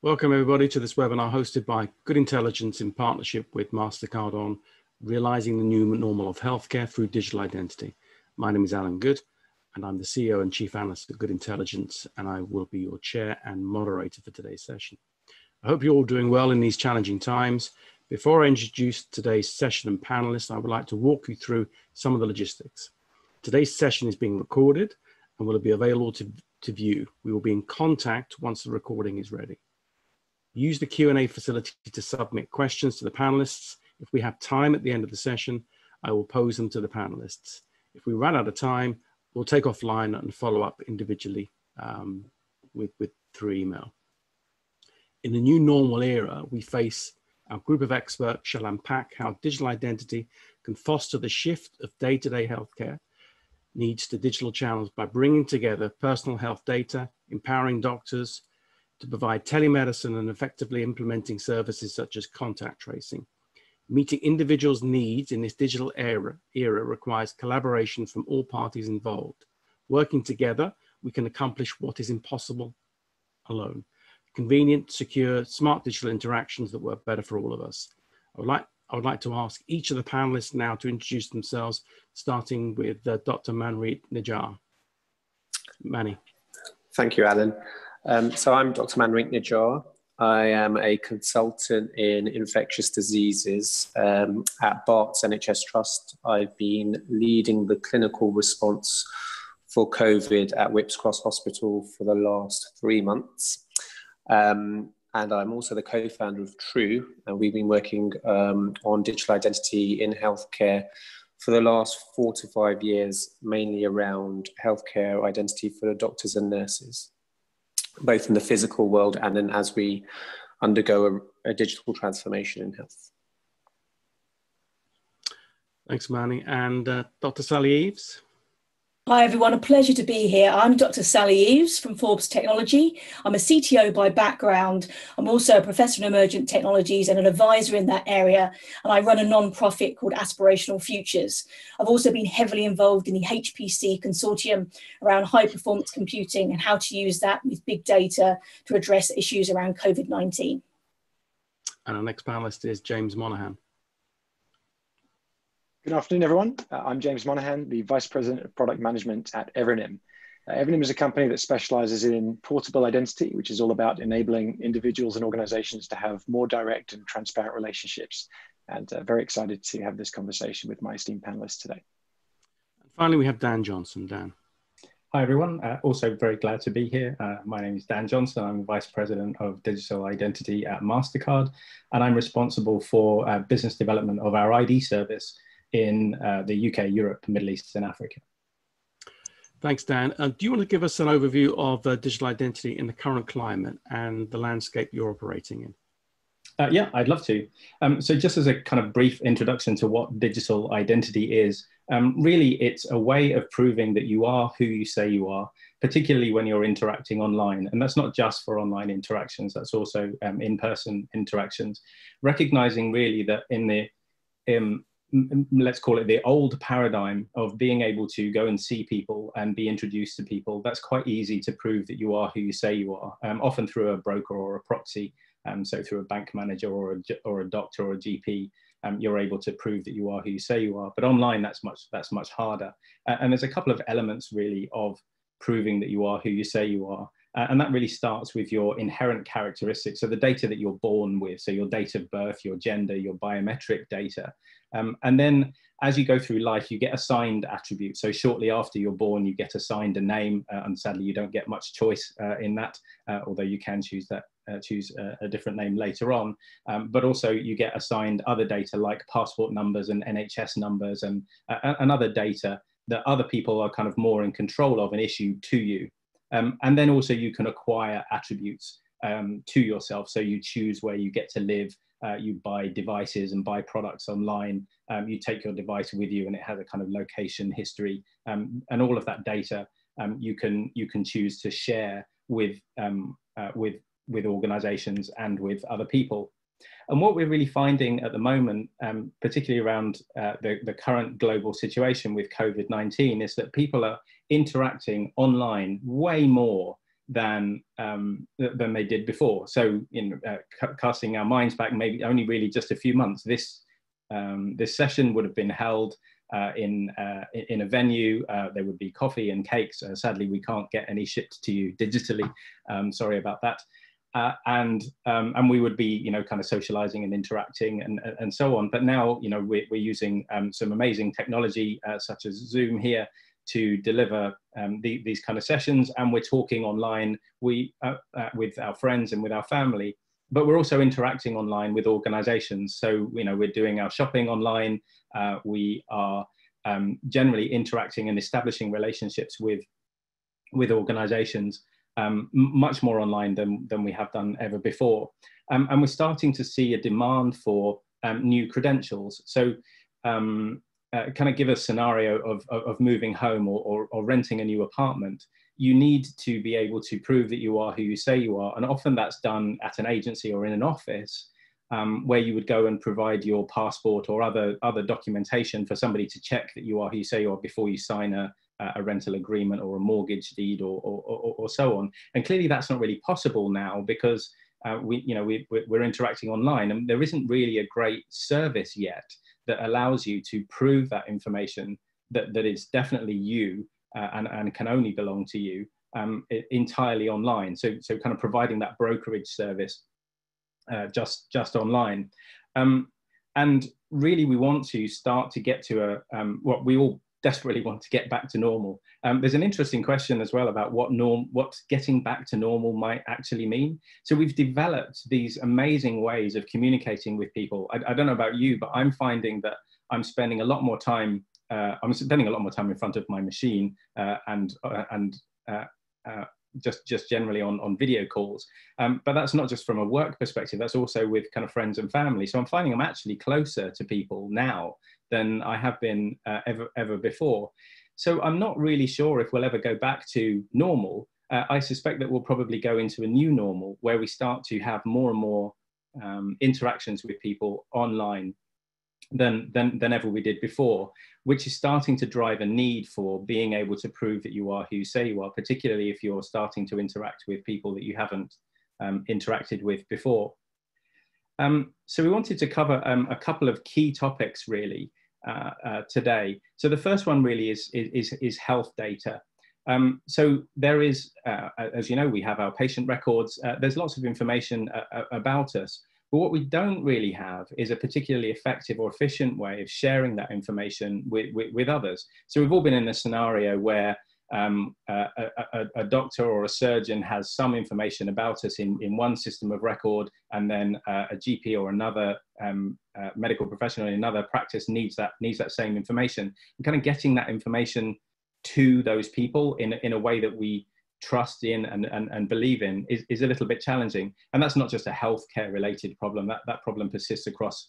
Welcome everybody to this webinar hosted by Good Intelligence in partnership with MasterCard on realizing the new normal of healthcare through digital identity. My name is Alan Good and I'm the CEO and Chief Analyst of Good Intelligence, and I will be your chair and moderator for today's session. I hope you're all doing well in these challenging times. Before I introduce today's session and panelists, I would like to walk you through some of the logistics. Today's session is being recorded and will be available to view. We will be in contact once the recording is ready. Use the Q&A facility to submit questions to the panelists. If we have time at the end of the session, I will pose them to the panelists. If we run out of time, we'll take offline and follow up individually through email. In the new normal era we face, our group of experts shall unpack how digital identity can foster the shift of day-to-day healthcare needs to digital channels by bringing together personal health data, empowering doctors to provide telemedicine and effectively implementing services such as contact tracing. Meeting individuals' needs in this digital era requires collaboration from all parties involved. Working together, we can accomplish what is impossible alone. Convenient, secure, smart digital interactions that work better for all of us. I would like to ask each of the panelists now to introduce themselves, starting with Dr. Manpreet Najjar. Manny. Thank you, Alan. So I'm Dr. Manpreet Najjar. I am a consultant in infectious diseases at Bart's NHS Trust. I've been leading the clinical response for COVID at Whipps Cross Hospital for the last 3 months. And I'm also the co-founder of True, and we've been working on digital identity in healthcare for the last 4 to 5 years, mainly around healthcare identity for the doctors and nurses, both in the physical world and then as we undergo a digital transformation in health. Thanks, Manny. And Dr. Sally Eaves. Hi everyone, a pleasure to be here. I'm Dr. Sally Eaves from Forbes Technology. I'm a CTO by background. I'm also a professor in emergent technologies and an advisor in that area. And I run a non-profit called Aspirational Futures. I've also been heavily involved in the HPC consortium around high performance computing and how to use that with big data to address issues around COVID-19. And our next panelist is James Monaghan. Good afternoon, everyone. I'm James Monaghan, the Vice President of Product Management at Evernym. Evernym is a company that specializes in portable identity, which is all about enabling individuals and organizations to have more direct and transparent relationships. And very excited to have this conversation with my esteemed panelists today. And finally, we have Dan Johnson. Dan. Hi, everyone. Also very glad to be here. My name is Dan Johnson. I'm Vice President of Digital Identity at MasterCard, and I'm responsible for business development of our ID service in the UK, Europe, Middle East, and Africa. Thanks, Dan. Do you want to give us an overview of digital identity in the current climate and the landscape you're operating in? Yeah, I'd love to. So just as a kind of brief introduction to what digital identity is, really it's a way of proving that you are who you say you are, particularly when you're interacting online. And that's not just for online interactions, that's also in-person interactions. Recognizing really that in the let's call it the old paradigm of being able to go and see people and be introduced to people, that's quite easy to prove that you are who you say you are, often through a broker or a proxy. So through a bank manager or a doctor or a GP, you're able to prove that you are who you say you are. But online, that's much harder. And there's a couple of elements really of proving that you are who you say you are. And that really starts with your inherent characteristics. So the data that you're born with, so your date of birth, your gender, your biometric data. And then as you go through life, you get assigned attributes. So shortly after you're born, you get assigned a name. And sadly, you don't get much choice in that, although you can choose a different name later on. But also you get assigned other data like passport numbers and NHS numbers and other data that other people are kind of more in control of and issue to you. And then also you can acquire attributes to yourself. So you choose where you get to live, you buy devices and buy products online, you take your device with you and it has a kind of location history, and all of that data you can choose to share with organizations and with other people. And what we're really finding at the moment, particularly around the current global situation with COVID-19, is that people are interacting online way more than they did before. So, casting our minds back, maybe only really just a few months, this session would have been held in a venue. There would be coffee and cakes. Sadly, we can't get any shipped to you digitally. Sorry about that. And we would be, kind of socializing and interacting and so on. But now, we're using some amazing technology such as Zoom here to deliver these kind of sessions, and we're talking online with our friends and with our family. But we're also interacting online with organizations. So, we're doing our shopping online. We are generally interacting and establishing relationships with organizations much more online than we have done ever before. And we're starting to see a demand for new credentials. So kind of give a scenario of moving home or renting a new apartment. You need to be able to prove that you are who you say you are. And often that's done at an agency or in an office where you would go and provide your passport or other documentation for somebody to check that you are who you say you are before you sign a rental agreement or a mortgage deed or so on. And clearly that's not really possible now because we're interacting online, and there isn't really a great service yet that allows you to prove that information that is definitely you and can only belong to you entirely online. So kind of providing that brokerage service just online. And really we want to start to get to what we all desperately want to get back to normal. There's an interesting question as well about what getting back to normal might actually mean. So we've developed these amazing ways of communicating with people. I don't know about you, but I'm finding that I'm spending a lot more time in front of my machine and just generally on video calls. But that's not just from a work perspective, that's also with kind of friends and family. So I'm finding I'm actually closer to people now than I have been ever before. So I'm not really sure if we'll ever go back to normal. I suspect that we'll probably go into a new normal where we start to have more and more interactions with people online than ever we did before, which is starting to drive a need for being able to prove that you are who you say you are, particularly if you're starting to interact with people that you haven't interacted with before. So we wanted to cover a couple of key topics really today. So the first one really is health data. So there is, as you know, we have our patient records. There's lots of information about us. But what we don't really have is a particularly effective or efficient way of sharing that information with others. So we've all been in a scenario where a doctor or a surgeon has some information about us in one system of record, and then a GP or another medical professional in another practice needs that same information. And kind of getting that information to those people in a way that we trust in and believe in is a little bit challenging. And that's not just a healthcare related problem. That problem persists across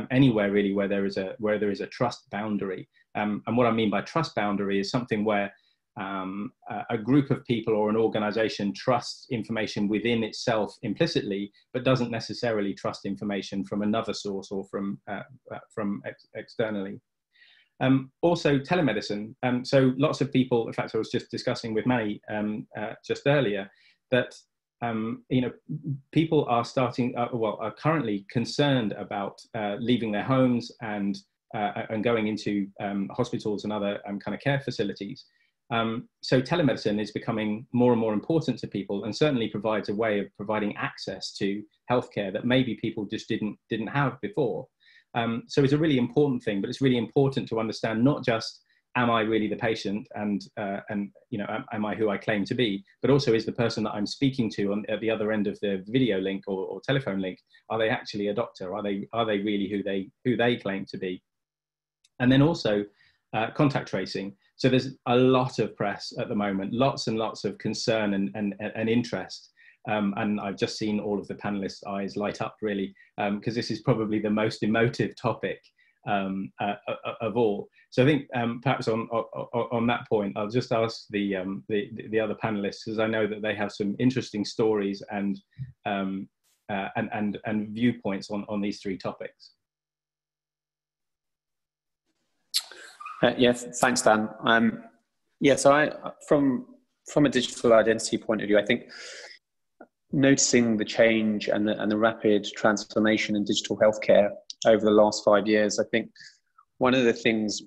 anywhere really where there is a trust boundary. And what I mean by trust boundary is something where a group of people or an organization trusts information within itself implicitly, but doesn't necessarily trust information from another source or from externally. Also telemedicine. So lots of people, in fact, I was just discussing with Manny just earlier that, people are are currently concerned about leaving their homes and going into hospitals and other kind of care facilities. So telemedicine is becoming more and more important to people, and certainly provides a way of providing access to healthcare that maybe people just didn't have before. So it's a really important thing, but it's really important to understand not just, am I really the patient and am I who I claim to be, but also is the person that I'm speaking to at the other end of the video link or telephone link, are they actually a doctor? Are they really who they claim to be? And then also contact tracing. So there's a lot of press at the moment, lots and lots of concern and interest. And I've just seen all of the panelists' eyes light up really, because this is probably the most emotive topic of all. So I think perhaps on that point, I'll just ask the other panelists, because I know that they have some interesting stories and viewpoints on these three topics. Yes, thanks, Dan. So from from a digital identity point of view, I think noticing the change and the rapid transformation in digital healthcare over the last 5 years, I think one of the things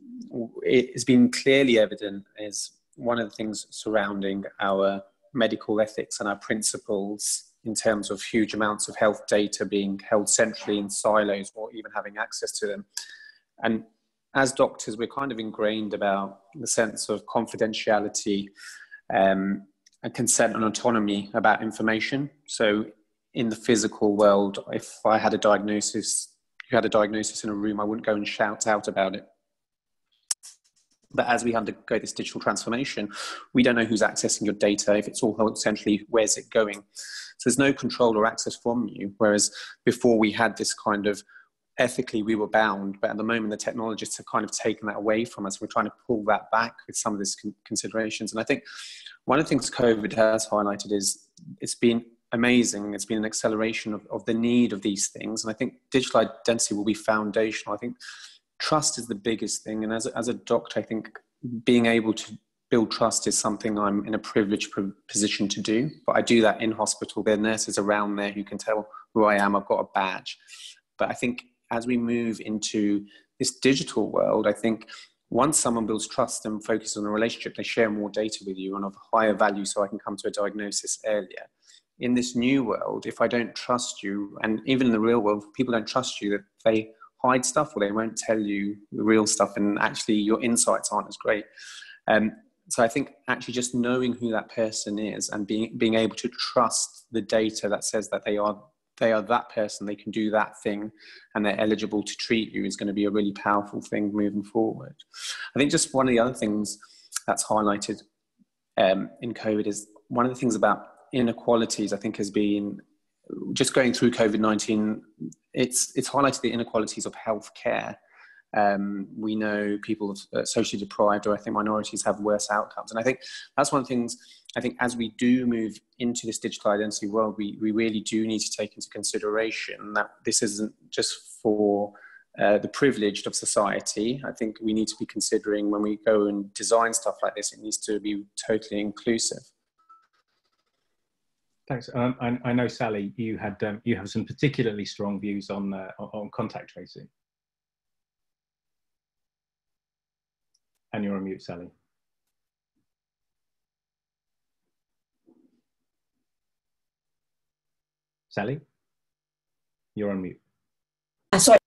it has been clearly evident is one of the things surrounding our medical ethics and our principles in terms of huge amounts of health data being held centrally in silos or even having access to them. And as doctors, we're kind of ingrained about the sense of confidentiality and consent and autonomy about information. So in the physical world, if I had a diagnosis, you had a diagnosis in a room, I wouldn't go and shout out about it. But as we undergo this digital transformation, we don't know who's accessing your data. If it's all held centrally, where's it going? So there's no control or access from you. Whereas before we had this kind of, ethically we were bound, but at the moment the technologists have kind of taken that away from us. We're trying to pull that back with some of these considerations. And I think one of the things COVID has highlighted is it's been amazing. It's been an acceleration of the need of these things. And I think digital identity will be foundational. I think trust is the biggest thing. And as a doctor, I think being able to build trust is something I'm in a privileged position to do. But I do that in hospital. There are nurses around there who can tell who I am. I've got a badge. But I think as we move into this digital world, I think once someone builds trust and focuses on a relationship, they share more data with you and of higher value, so I can come to a diagnosis earlier. In this new world, if I don't trust you, and even in the real world, people don't trust you, that they hide stuff or they won't tell you the real stuff, and actually your insights aren't as great. So I think actually just knowing who that person is and being able to trust the data that says that they are that person, they can do that thing, and they're eligible to treat you is going to be a really powerful thing moving forward. I think just one of the other things that's highlighted in COVID is one of the things about inequalities, I think, has been just going through COVID-19, it's highlighted the inequalities of healthcare. We know people socially deprived, or I think minorities have worse outcomes. And I think that's one of the things, I think as we do move into this digital identity world, we really do need to take into consideration that this isn't just for the privileged of society. I think we need to be considering when we go and design stuff like this, it needs to be totally inclusive. Thanks. I know, Sally, you have some particularly strong views on contact tracing. And you're on mute, Sally. Sally, you're on mute. Sorry.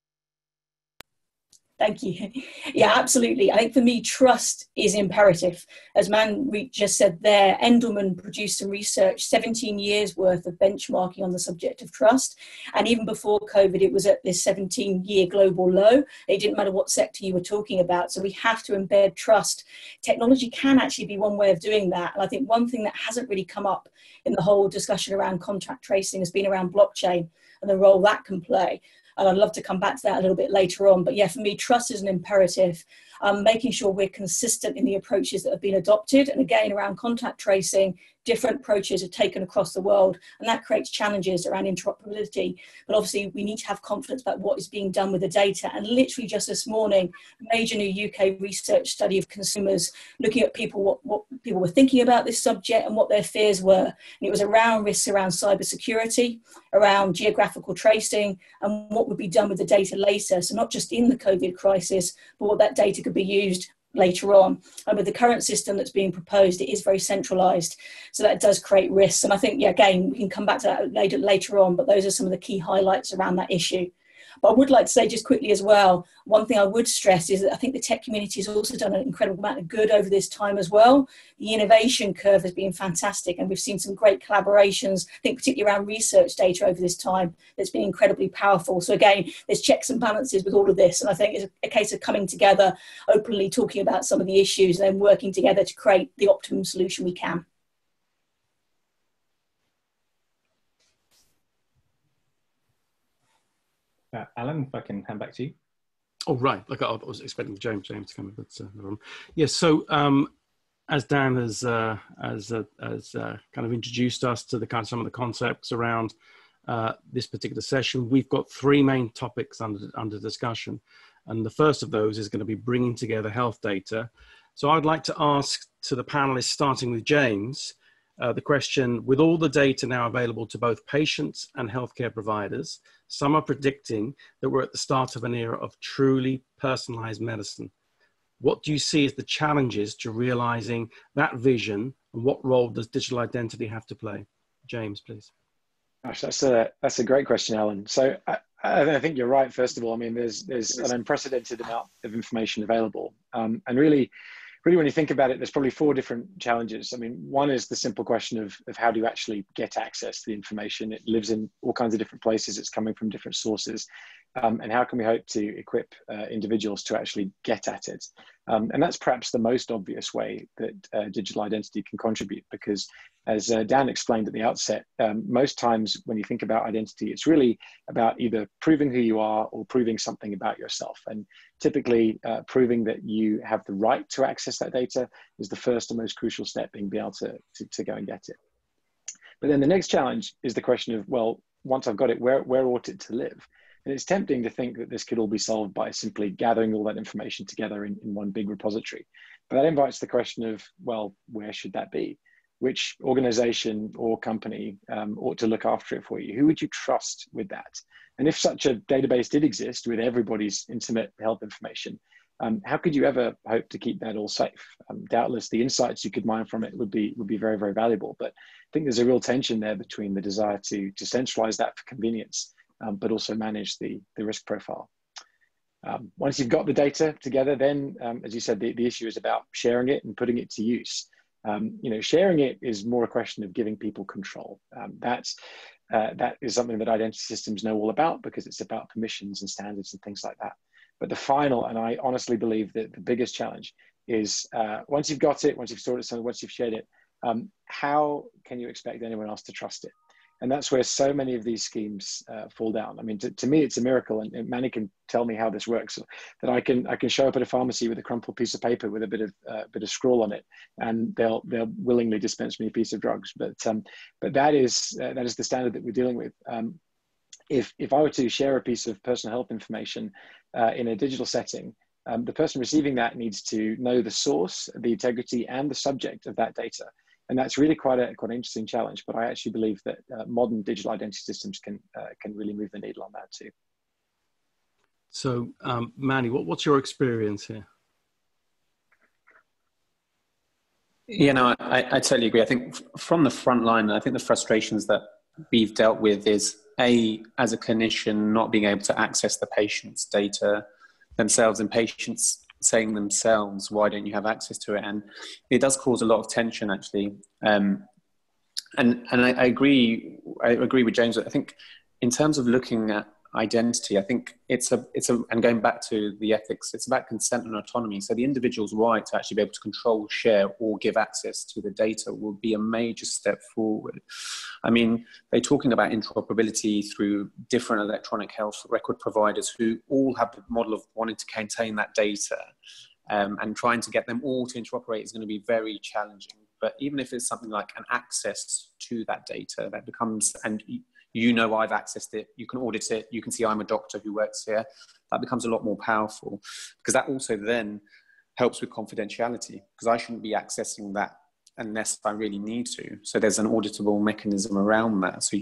Thank you. Yeah, absolutely. I think for me, trust is imperative. As Manpreet just said there, Endelman produced some research, 17 years worth of benchmarking on the subject of trust. And even before COVID, it was at this 17-year global low. It didn't matter what sector you were talking about. So we have to embed trust. Technology can actually be one way of doing that. And I think one thing that hasn't really come up in the whole discussion around contact tracing has been around blockchain and the role that can play. And I'd love to come back to that a little bit later on. But yeah, for me, trust is an imperative. Making sure we're consistent in the approaches that have been adopted. And again, around contact tracing, different approaches are taken across the world, and that creates challenges around interoperability. But obviously, we need to have confidence about what is being done with the data. And literally just this morning, a major new UK research study of consumers looking at people, what people were thinking about this subject and what their fears were. And it was around risks around cybersecurity, around geographical tracing, and what would be done with the data later. So not just in the COVID crisis, but what that data could be used later on. And with the current system that's being proposed, it is very centralized. So that does create risks. And I think, yeah, again, we can come back to that later on, but those are some of the key highlights around that issue. But I would like to say just quickly as well, one thing I would stress is that I think the tech community has also done an incredible amount of good over this time as well. The innovation curve has been fantastic, and we've seen some great collaborations, I think particularly around research data over this time, that's been incredibly powerful. So again, there's checks and balances with all of this, and I think it's a case of coming together, openly talking about some of the issues, and then working together to create the optimum solution we can. Alan, if I can hand back to you. Oh, right. Like I was expecting James to come in, but yes. So as Dan has kind of introduced us to the kind of some of the concepts around this particular session, we've got three main topics under discussion, and the first of those is going to be bringing together health data So I'd like to ask to the panelists, starting with James, the question, with all the data now available to both patients and healthcare providers, some are predicting that we're at the start of an era of truly personalized medicine. What do you see as the challenges to realizing that vision, and what role does digital identity have to play? James, please. Gosh, that's a great question, Alan. So I think you're right. First of all, I mean, there's an unprecedented amount of information available, and really, when you think about it, there's probably 4 different challenges. I mean, one is the simple question of how do you actually get access to the information? It lives in all kinds of different places. It's coming from different sources. And how can we hope to equip individuals to actually get at it? And that's perhaps the most obvious way that digital identity can contribute, because as Dan explained at the outset, most times when you think about identity, it's really about either proving who you are or proving something about yourself. And typically proving that you have the right to access that data is the first and most crucial step in being able to go and get it. But then the next challenge is the question of, well, once I've got it, where ought it to live? And it's tempting to think that this could all be solved by simply gathering all that information together in one big repository. But that invites the question of, well, where should that be? Which organization or company ought to look after it for you? Who would you trust with that? And if such a database did exist with everybody's intimate health information, how could you ever hope to keep that all safe? Doubtless the insights you could mine from it would be very, very valuable. But I think there's a real tension there between the desire to centralize that for convenience, but also manage the risk profile. Once you've got the data together, then, as you said, the issue is about sharing it and putting it to use. Sharing it is more a question of giving people control. That is something that identity systems know all about, because it's about permissions and standards and things like that. But the final, and I honestly believe that the biggest challenge is once you've got it, once you've stored it, once you've shared it, how can you expect anyone else to trust it? And that's where so many of these schemes fall down. I mean, to me, it's a miracle, and Manny can tell me how this works. That I can show up at a pharmacy with a crumpled piece of paper with a bit of scroll on it, and they'll willingly dispense me a piece of drugs. But that is the standard that we're dealing with. If I were to share a piece of personal health information in a digital setting, the person receiving that needs to know the source, the integrity, and the subject of that data. And that's really quite an interesting challenge. But I actually believe that modern digital identity systems can really move the needle on that too. So, Manny, what's your experience here? I totally agree. I think from the front line, I think the frustrations that we've dealt with is, as a clinician, not being able to access the patient's data themselves, and patients saying themselves, why don't you have access to it? And it does cause a lot of tension, actually. And I agree with James. I think in terms of looking at identity, I think and going back to the ethics, it's about consent and autonomy. So the individual's right to actually be able to control, share, or give access to the data will be a major step forward. I mean, they're talking about interoperability through different electronic health record providers who all have the model of wanting to contain that data, and trying to get them all to interoperate is going to be very challenging. But even if it's something like an access to that data, that becomes, and I've accessed it, you can audit it, you can see I'm a doctor who works here, that becomes a lot more powerful, because that also then helps with confidentiality, because I shouldn't be accessing that unless I really need to. So there's an auditable mechanism around that. So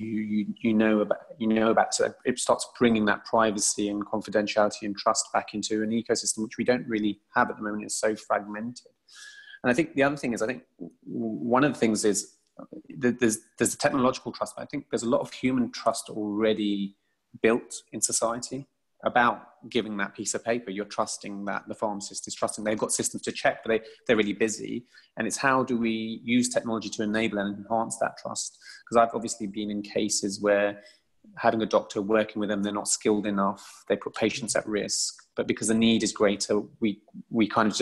so it starts bringing that privacy and confidentiality and trust back into an ecosystem, which we don't really have at the moment. It's so fragmented. And I think the other thing is, I think one of the things is, there's the technological trust, but I think there's a lot of human trust already built in society about giving that piece of paper. You're trusting that the pharmacist is trusting. They've got systems to check, but they're really busy. And it's how do we use technology to enable and enhance that trust? Because I've obviously been in cases where having a doctor working with them, they're not skilled enough. They put patients at risk, but because the need is greater, we kind of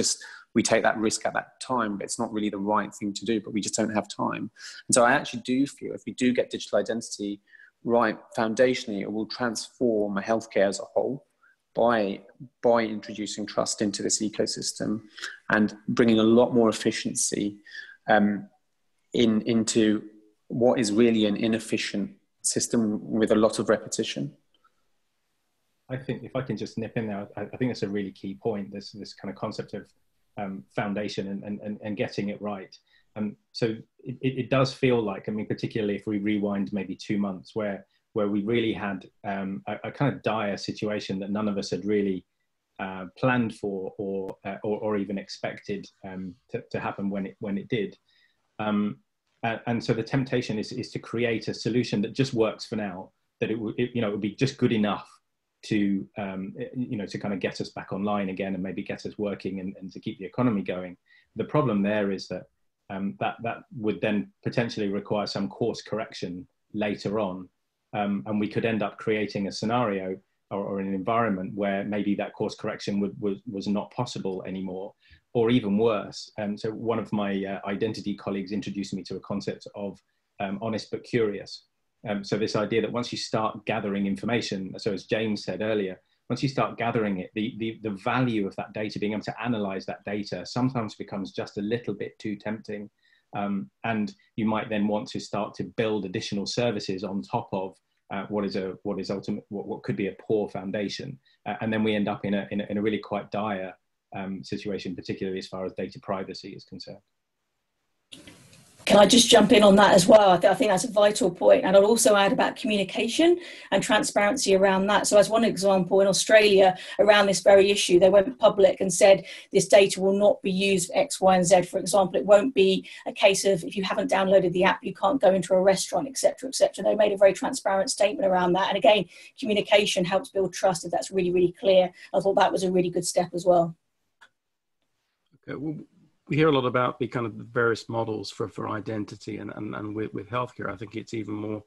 we take that risk at that time, but it's not really the right thing to do, but we just don't have time. And so I actually do feel if we do get digital identity right, foundationally, it will transform healthcare as a whole by introducing trust into this ecosystem and bringing a lot more efficiency into what is really an inefficient system with a lot of repetition. I think if I can just nip in there, I think that's a really key point, this kind of concept of foundation and getting it right. So it does feel like, I mean, particularly if we rewind maybe 2 months where we really had a kind of dire situation that none of us had really planned for or even expected to happen when it did. And so the temptation is to create a solution that just works for now, that it would be just good enough to to kind of get us back online again and maybe get us working and to keep the economy going. The problem there is that that would then potentially require some course correction later on, and we could end up creating a scenario or an environment where maybe that course correction was not possible anymore, or even worse. So one of my identity colleagues introduced me to a concept of honest but curious. So this idea that once you start gathering information, so as James said earlier, once you start gathering it, the value of that data, being able to analyze that data, sometimes becomes just a little bit too tempting. And you might then want to start to build additional services on top of what could be a poor foundation. And then we end up in a really quite dire situation, particularly as far as data privacy is concerned. Can I just jump in on that as well? I think that's a vital point. And I'll also add about communication and transparency around that. So as one example, in Australia, around this very issue, they went public and said this data will not be used for X, Y, and Z. For example, it won't be a case of if you haven't downloaded the app, you can't go into a restaurant, et cetera, et cetera. They made a very transparent statement around that. And again, communication helps build trust if that's really, really clear. I thought that was a really good step as well. Okay, well, we hear a lot about the kind of various models for identity, and with healthcare, I think it's even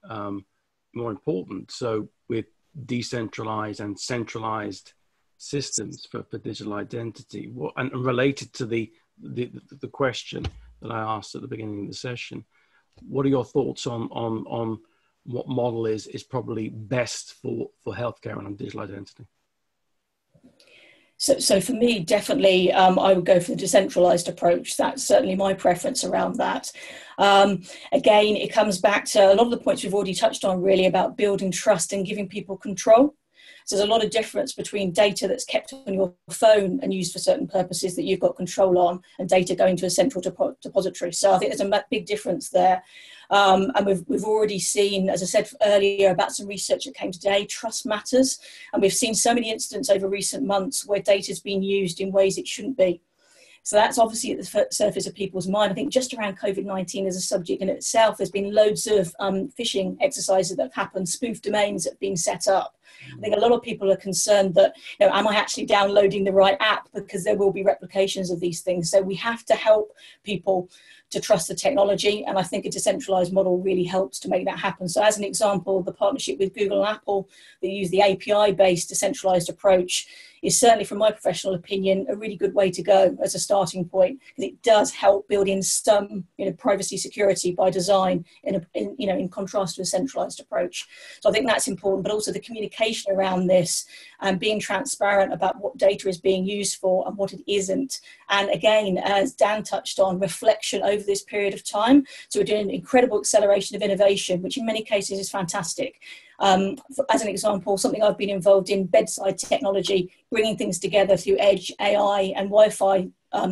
more important. So with decentralized and centralized systems for digital identity, and related to the question that I asked at the beginning of the session, what are your thoughts on what model is probably best for healthcare and on digital identity? So for me, definitely, I would go for the decentralized approach. That's certainly my preference around that. Again, it comes back to a lot of the points we've already touched on, really, about building trust and giving people control. So there's a lot of difference between data that's kept on your phone and used for certain purposes that you've got control on, and data going to a central depository. So I think there's a big difference there. And we've already seen, as I said earlier, about some research that came today, trust matters. And we've seen so many incidents over recent months where data has been used in ways it shouldn't be. So that's obviously at the surface of people's mind. I think just around COVID-19 as a subject in itself, there's been loads of phishing exercises that have happened, spoof domains that have been set up. I think a lot of people are concerned that, am I actually downloading the right app? Because there will be replications of these things. So we have to help people to trust the technology. And I think a decentralized model really helps to make that happen. So as an example, the partnership with Google and Apple that use the API-based decentralized approach is certainly, from my professional opinion, a really good way to go as a starting point, because it does help build in some privacy security by design in contrast to a centralized approach. So I think that's important, but also the communication around this and being transparent about what data is being used for and what it isn't. And again, as Dan touched on, reflection over this period of time. So we're doing an incredible acceleration of innovation, which in many cases is fantastic. As an example, something I've been involved in, bedside technology, bringing things together through edge, AI and Wi-Fi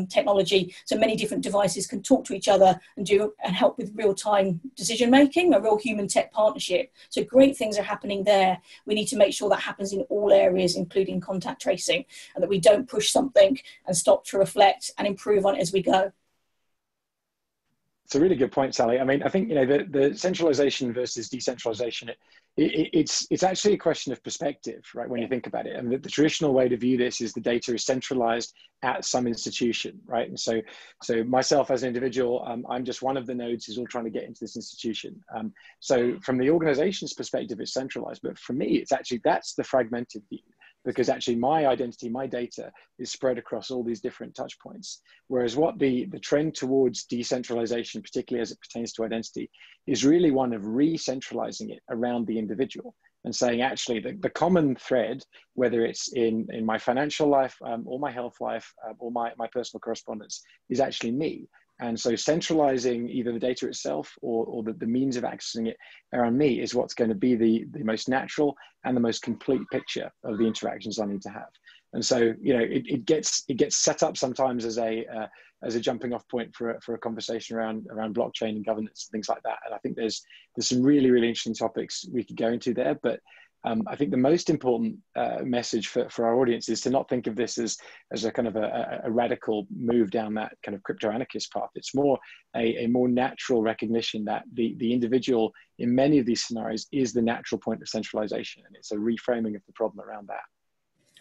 technology, so many different devices can talk to each other and help with real-time decision-making, a real human-tech partnership. So great things are happening there. We need to make sure that happens in all areas, including contact tracing, and that we don't push something and stop to reflect and improve on it as we go. It's a really good point, Sally. I mean, I think the centralization versus decentralization, it's actually a question of perspective, right? When you think about it, and the traditional way to view this is the data is centralized at some institution, right? And so myself as an individual, I'm just one of the nodes who's all trying to get into this institution. So from the organization's perspective, it's centralized, but for me, that's the fragmented view. Because actually my identity, my data is spread across all these different touch points. Whereas what the trend towards decentralization, particularly as it pertains to identity, is really one of re-centralizing it around the individual and saying actually the common thread, whether it's in my financial life or my health life or my personal correspondence, is actually me. And so centralizing either the data itself or the means of accessing it around me is what's going to be the most natural and the most complete picture of the interactions I need to have. And so, it gets set up sometimes as a jumping off point for a conversation around blockchain and governance and things like that. And I think there's some really, really interesting topics we could go into there. But I think the most important message for our audience is to not think of this as a kind of a radical move down that kind of crypto anarchist path. It's more a more natural recognition that the individual in many of these scenarios is the natural point of centralization, and it's a reframing of the problem around that.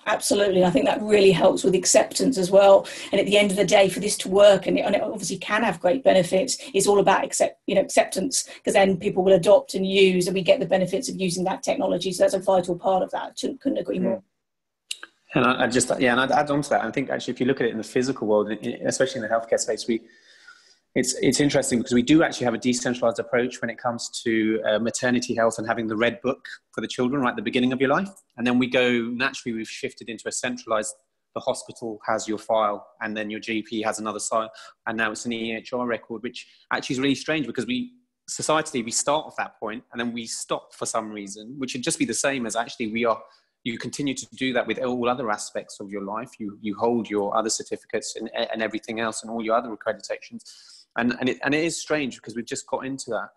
Absolutely. I think that really helps with acceptance as well. And at the end of the day, for this to work, and it obviously can have great benefits, it's all about acceptance, because then people will adopt and use, and we get the benefits of using that technology. So that's a vital part of that. Couldn't agree more. And I'd add on to that. I think actually, if you look at it in the physical world, especially in the healthcare space, it's interesting because we do actually have a decentralized approach when it comes to maternity health and having the red book for the children right at the beginning of your life. And then we've shifted into a centralized, the hospital has your file and then your GP has another side. And now it's an EHR record, which actually is really strange because we start off that point and then we stop for some reason, which should just be the same as actually you continue to do that with all other aspects of your life. You hold your other certificates and everything else and all your other accreditations. And it is strange because we've just got into that.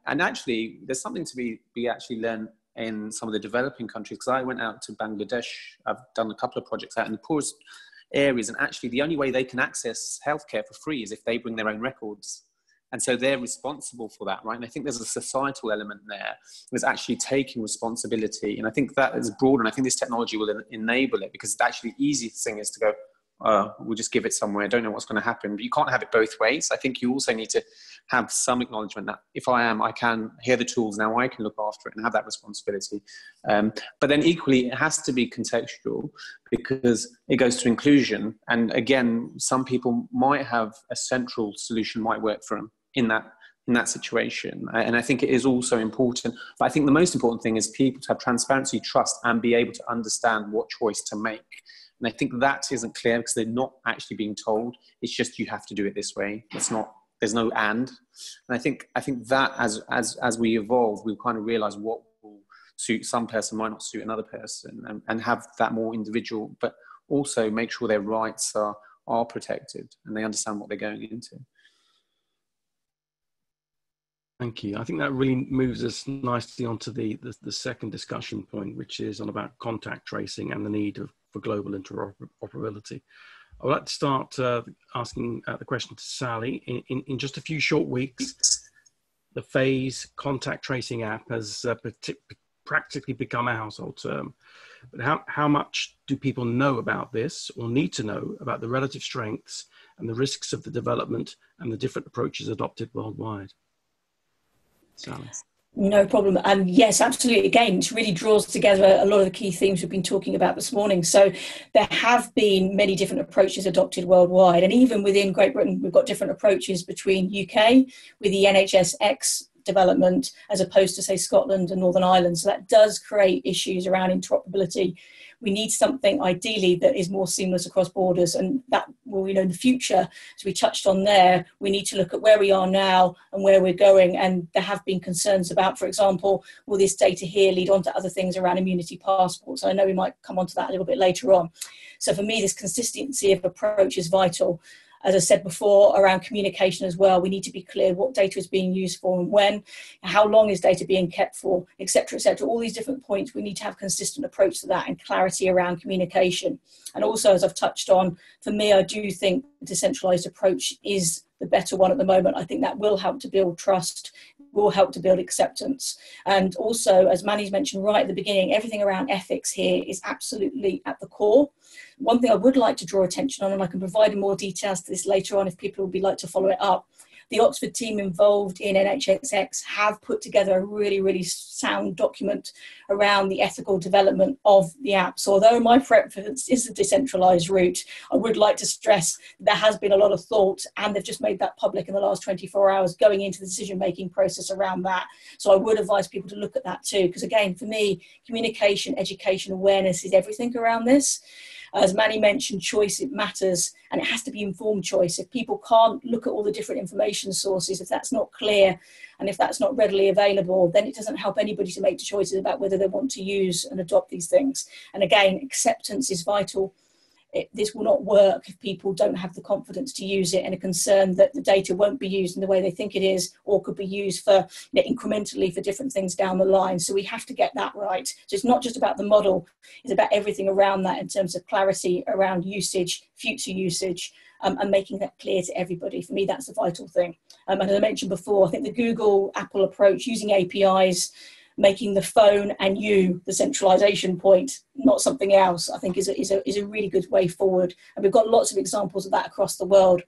And actually, there's something to be actually learned in some of the developing countries. Because I went out to Bangladesh. I've done a couple of projects out in the poorest areas. And actually, the only way they can access healthcare for free is if they bring their own records. And so they're responsible for that, right? And I think there's a societal element there. There's actually taking responsibility. And I think that is broad. And I think this technology will enable it, because actually the easiest thing is to go, we'll just give it somewhere. I don't know what's going to happen. But you can't have it both ways. I think you also need to have some acknowledgement that if I can hear the tools, now I can look after it and have that responsibility. But then equally, it has to be contextual because it goes to inclusion. And again, some people might have a central solution might work for them in that situation. And I think it is also important. But I think the most important thing is people to have transparency, trust, and be able to understand what choice to make. And I think that isn't clear because they're not actually being told. It's just, you have to do it this way. There's no and. And I think that as we evolve, we'll kind of realize what will suit some person might not suit another person, and have that more individual, but also make sure their rights are protected and they understand what they're going into. Thank you. I think that really moves us nicely onto the second discussion point, which is on about contact tracing and the need for global interoperability. I would like to start asking the question to Sally. In just a few short weeks, the phase contact tracing app has practically become a household term. But how much do people know about this, or need to know about the relative strengths and the risks of the development and the different approaches adopted worldwide? Sally. No problem. And yes, absolutely. Again, it really draws together a lot of the key themes we've been talking about this morning. So there have been many different approaches adopted worldwide. And even within Great Britain, we've got different approaches between UK with the NHS-X development as opposed to, say, Scotland and Northern Ireland. So that does create issues around interoperability. We need something ideally that is more seamless across borders, and that will, in the future, as we touched on there, we need to look at where we are now and where we're going. And there have been concerns about, for example, will this data here lead on to other things around immunity passports? And I know we might come on to that a little bit later on. So for me, this consistency of approach is vital. As I said before, around communication as well, we need to be clear what data is being used for and when, how long is data being kept for, et cetera, all these different points. We need to have a consistent approach to that and clarity around communication. And also, as I've touched on, for me, I do think the decentralized approach is the better one at the moment. I think that will help to build trust, will help to build acceptance. And also, as Manny's mentioned right at the beginning, everything around ethics here is absolutely at the core. One thing I would like to draw attention on, and I can provide more details to this later on if people would like to follow it up, the Oxford team involved in NHS-X have put together a really, really sound document around the ethical development of the app. So although my preference is the decentralized route, I would like to stress there has been a lot of thought, and they've just made that public in the last 24 hours going into the decision-making process around that. So I would advise people to look at that too, because again, for me, communication, education, awareness is everything around this. As Manny mentioned, choice, it matters, and it has to be informed choice. If people can't look at all the different information information sources, if that's not clear and if that's not readily available, then it doesn't help anybody to make choices about whether they want to use and adopt these things. And again, acceptance is vital. This will not work if people don't have the confidence to use it and are concerned that the data won't be used in the way they think it is, or could be used for, incrementally for different things down the line. So we have to get that right. So it's not just about the model, it's about everything around that in terms of clarity around usage, future usage, and making that clear to everybody. For me, that's a vital thing. And as I mentioned before, I think the Google, Apple approach, using APIs, making the phone and you the centralization point, not something else, I think is a really good way forward. And we've got lots of examples of that across the world.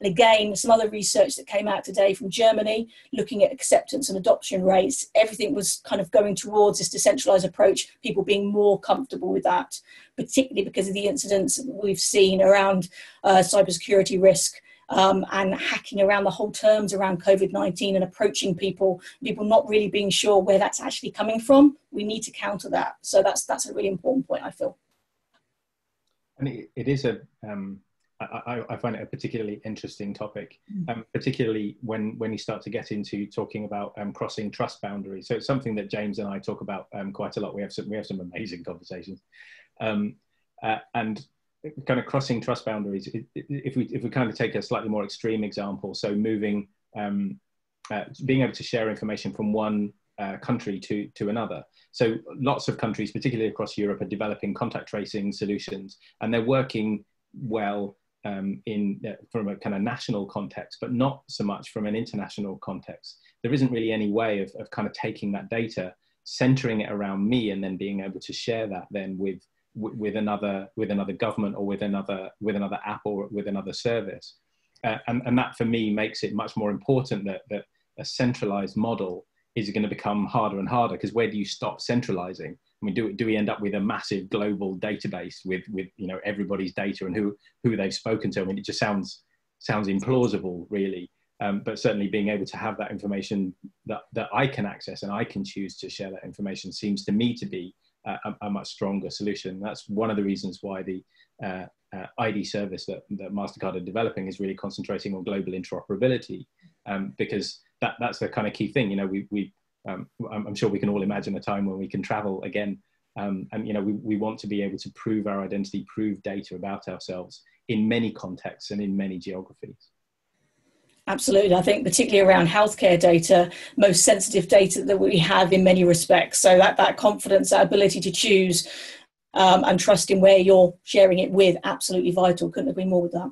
And again, some other research that came out today from Germany, looking at acceptance and adoption rates, everything was kind of going towards this decentralized approach, people being more comfortable with that, particularly because of the incidents we've seen around cybersecurity risk. And hacking around the whole terms around COVID-19 and approaching people not really being sure where that's actually coming from. We need to counter that. So that's a really important point, I feel. And it is I find it a particularly interesting topic, particularly when you start to get into talking about crossing trust boundaries. So it's something that James and I talk about quite a lot. We have some amazing conversations. And kind of crossing trust boundaries, if we kind of take a slightly more extreme example, so moving, being able to share information from one country to another. So lots of countries, particularly across Europe, are developing contact tracing solutions, and they're working well from a kind of national context, but not so much from an international context. There isn't really any way of kind of taking that data, centering it around me, and then being able to share that then with another government, or with another app, or with another service, and that for me makes it much more important that a centralized model is going to become harder and harder, because where do you stop centralizing? I mean, do we end up with a massive global database with everybody's data and who they've spoken to? I mean, it just sounds implausible, really. But certainly being able to have that information that I can access and I can choose to share that information seems to me to be a much stronger solution. That's one of the reasons why the ID service that MasterCard are developing is really concentrating on global interoperability, because that's the kind of key thing. I'm sure we can all imagine a time when we can travel again, and we want to be able to prove our identity, prove data about ourselves in many contexts and in many geographies. Absolutely. I think particularly around healthcare data, most sensitive data that we have in many respects. So that confidence, that ability to choose and trust in where you're sharing it with, absolutely vital. Couldn't agree more with that.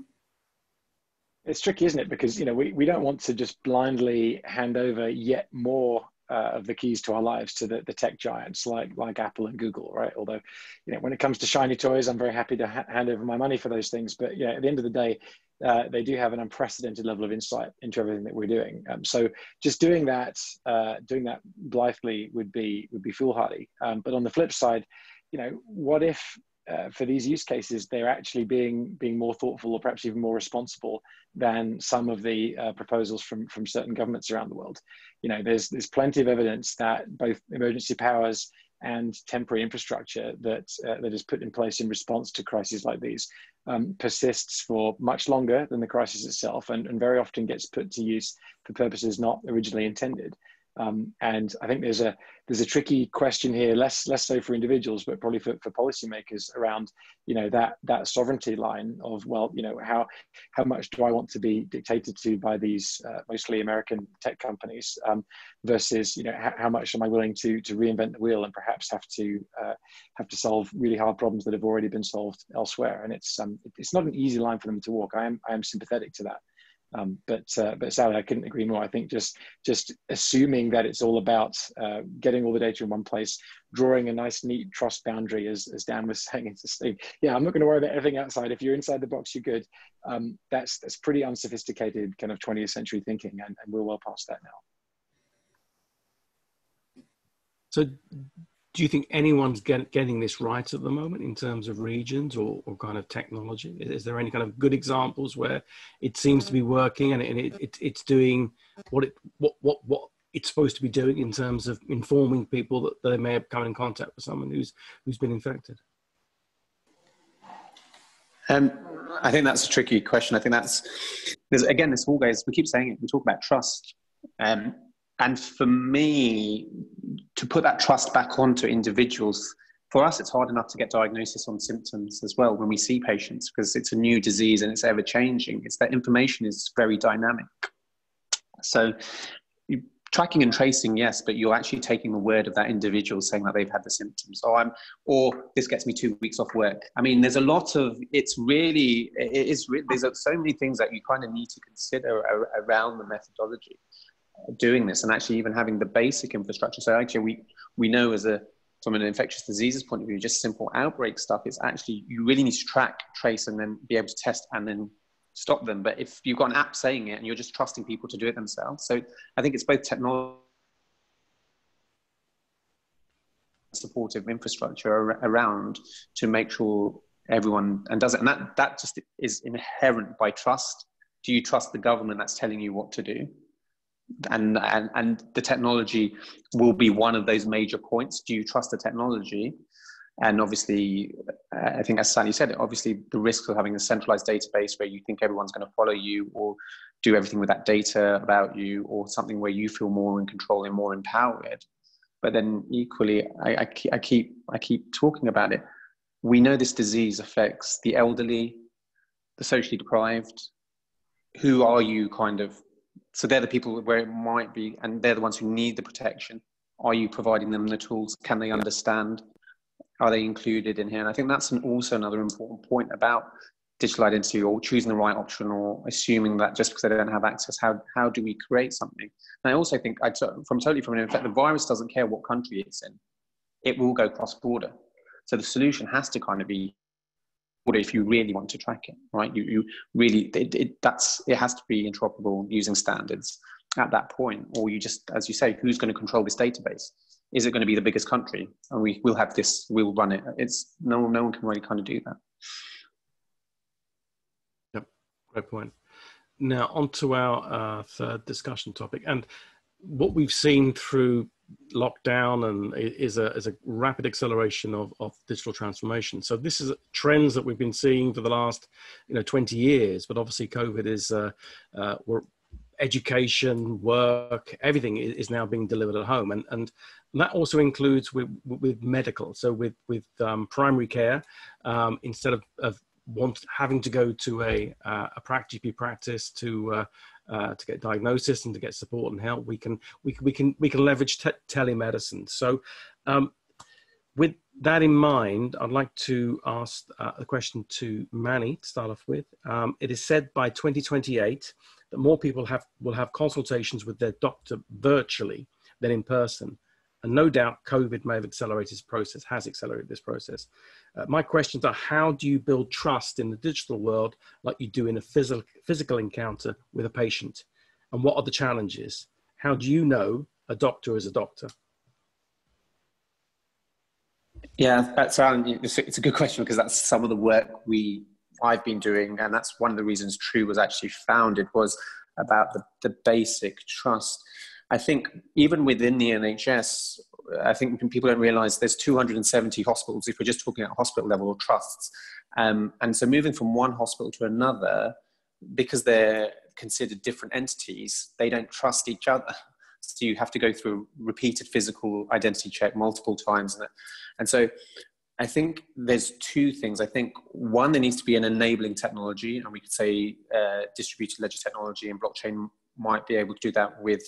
It's tricky, isn't it? Because we don't want to just blindly hand over yet more of the keys to our lives to the tech giants like Apple and Google, right? Although, when it comes to shiny toys, I'm very happy to hand over my money for those things. But at the end of the day, they do have an unprecedented level of insight into everything that we're doing. So just doing that blithely would be foolhardy. But on the flip side, what if for these use cases they're actually being more thoughtful, or perhaps even more responsible than some of the proposals from certain governments around the world? There's plenty of evidence that both emergency powers and temporary infrastructure that is put in place in response to crises like these persists for much longer than the crisis itself, and very often gets put to use for purposes not originally intended. And I think there's a tricky question here, less so for individuals, but probably for policymakers around, that sovereignty line of, well, how much do I want to be dictated to by these mostly American tech companies versus, how much am I willing to reinvent the wheel and perhaps have to solve really hard problems that have already been solved elsewhere. And it's not an easy line for them to walk. I am sympathetic to that. But Sally, I couldn't agree more. I think just assuming that it's all about getting all the data in one place, drawing a nice, neat trust boundary, as Dan was saying, it's just saying, I'm not going to worry about everything outside. If you're inside the box, you're good. That's pretty unsophisticated kind of 20th century thinking, and we're well past that now. So, do you think anyone's getting this right at the moment in terms of regions or kind of technology? Is there any kind of good examples where it seems to be working and it's doing what it's supposed to be doing in terms of informing people that they may have come in contact with someone who's been infected? I think that's a tricky question. I think that's again, this all goes, we keep saying it, we talk about trust. And for me, to put that trust back onto individuals, for us, it's hard enough to get diagnosis on symptoms as well when we see patients, because it's a new disease and it's ever changing. It's that information is very dynamic. So tracking and tracing, yes, but you're actually taking the word of that individual saying that they've had the symptoms, or this gets me 2 weeks off work. I mean, there's a lot of, there's so many things that you kind of need to consider around the methodology of doing this, and actually even having the basic infrastructure. So actually we know from an infectious diseases point of view, just simple outbreak stuff, it's actually, you really need to track, trace, and then be able to test and then stop them. But if you've got an app saying it and you're just trusting people to do it themselves, so I think it's both technology, supportive infrastructure around to make sure everyone does it, and that just is inherent by trust. Do you trust the government that's telling you what to do? And the technology will be one of those major points. Do you trust the technology? And obviously, I think as Sally said, obviously the risks of having a centralized database where you think everyone's going to follow you or do everything with that data about you, or something where you feel more in control and more empowered. But then equally, I keep talking about it. We know this disease affects the elderly, the socially deprived. Who are you kind of? So they're the people where it might be, and they're the ones who need the protection. Are you providing them the tools? Can they understand? Are they included in here? And I think that's also another important point about digital identity, or choosing the right option, or assuming that just because they don't have access, how do we create something? And I also think, the virus doesn't care what country it's in. It will go cross-border. So the solution has to kind of be, if you really want to track it, right? You really, it has to be interoperable using standards at that point, or you just, as you say, who's going to control this database? Is it going to be the biggest country? And we'll have this, we'll run it. It's no one can really kind of do that. Yep, great point. Now on to our third discussion topic, and what we've seen through lockdown and is a rapid acceleration of digital transformation. So this is trends that we've been seeing for the last 20 years, but obviously COVID is education, work, everything is now being delivered at home, and that also includes with medical. So with primary care, instead of having to go to a GP practice to get diagnosis and to get support and help, we can leverage telemedicine. So with that in mind, I'd like to ask a question to Manny to start off with. It is said by 2028 that more people will have consultations with their doctor virtually than in person. And no doubt COVID may have accelerated this process, has accelerated this process. My questions are, how do you build trust in the digital world like you do in a physical encounter with a patient? And what are the challenges? How do you know a doctor is a doctor? Yeah, it's a good question, because that's some of the work I've been doing, and that's one of the reasons True was actually founded, was about the basic trust. I think even within the NHS, I think people don't realise there's 270 hospitals, if we're just talking at hospital level, or trusts. And so moving from one hospital to another, because they're considered different entities, they don't trust each other. So you have to go through repeated physical identity check multiple times. And so I think there's two things. I think one, there needs to be an enabling technology, and we could say distributed ledger technology, and blockchain might be able to do that with